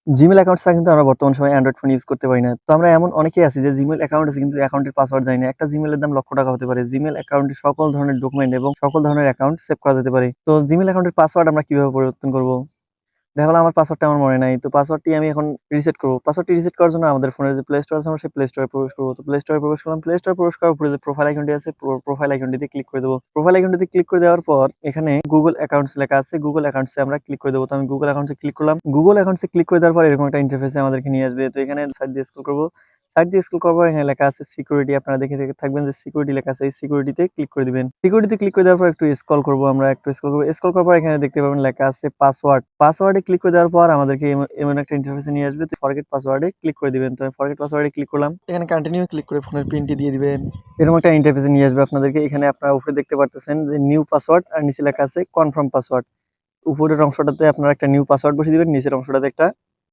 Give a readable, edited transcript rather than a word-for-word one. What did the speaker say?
Gmail account ছাড়া কিন্তু আমরা বর্তমান সময়ে অ্যান্ড্রয়েড ফোন ইউজ করতে পারি না। তো আমরা এমন অনেকেই আছি যে জিমেইল অ্যাকাউন্ট আছে কিন্তু অ্যাকাউন্টের পাসওয়ার্ড জানি না। একটা জিমেইলের দাম লক্ষ টাকা হতে পারে। জিমেইল অ্যাকাউন্টে সকল ধরনের ডকুমেন্ট এবং সকল ধরনের অ্যাকাউন্ট সেভ করা যেতে পারে। তো জিমেইল অ্যাকাউন্টের পাসওয়ার্ড আমরা কিভাবে পরিবর্তন করব? দেখা গেলো আমার পাসওয়ার্ডটা আমার মনে নাই। তো পাসওয়ার্ডটি আমি এখন রিসেট করব। পাসওয়ার্ডটি রিসেট করার জন্য আমাদের ফোনের যে প্লে স্টোর আছে আমরা সেই প্লে স্টোরে প্রবেশ করব। তো প্লে স্টোরে প্রবেশ করলাম। প্লে স্টোরে প্রবেশ করার উপরে যে প্রোফাইল আইকনটি আছে প্রোফাইল আইকনটিতে ক্লিক করে দেব। প্রোফাইল আইকনটিতে ক্লিক করে দেওয়ার পর এখানে Google অ্যাকাউন্টস লেখা আছে। Google অ্যাকাউন্টস এ আমরা ক্লিক করে দেব। তো আমি Google অ্যাকাউন্টস এ ক্লিক করলাম। Google অ্যাকাউন্টস এ ক্লিক করে দেওয়ার পর এরকম একটা ইন্টারফেসে আমাদেরকে নিয়ে আসবে। তো এখানে সাইড দিয়ে স্ক্রল করব। সাইড দিয়ে স্ক্রল করার পর এখানে লেখা আছে সিকিউরিটি। আপনারা দেখে থাকবেন যে সিকিউরিটি লেখা আছে। এই সিকিউরিটিতে ক্লিক করে দিবেন। সিকিউরিটিতে ক্লিক করে দেওয়ার পর একটু স্ক্রল করব আমরা একটু স্ক্রল করব। স্ক্রল করার পর এখানে দেখতে পাবেন লেখা আছে পাসওয়ার্ড। পাসওয়ার্ডে ক্লিক করে দেওয়ার পর আমাদেরকে এমন একটা ইন্টারফেসে নিয়ে আসবে। তো ফরগেট পাসওয়ার্ডে ক্লিক করে দিবেন। তো আমি ফরগেট পাসওয়ার্ডে ক্লিক করলাম। এখানে কন্টিনিউ ক্লিক করে ফোনের পিনটি দিয়ে দিবেন। এরকম একটা ইন্টারফেসে নিয়ে আসবে আপনাদেরকে। এখানে আপনারা উপরে দেখতে পারতেছেন যে নিউ পাসওয়ার্ড আর নিচে লেখা আছে কনফার্ম পাসওয়ার্ড। উপরের অংশটাতে আপনারা একটা নিউ পাসওয়ার্ড বসিয়ে দিবেন, নিচের অংশটাতে একটা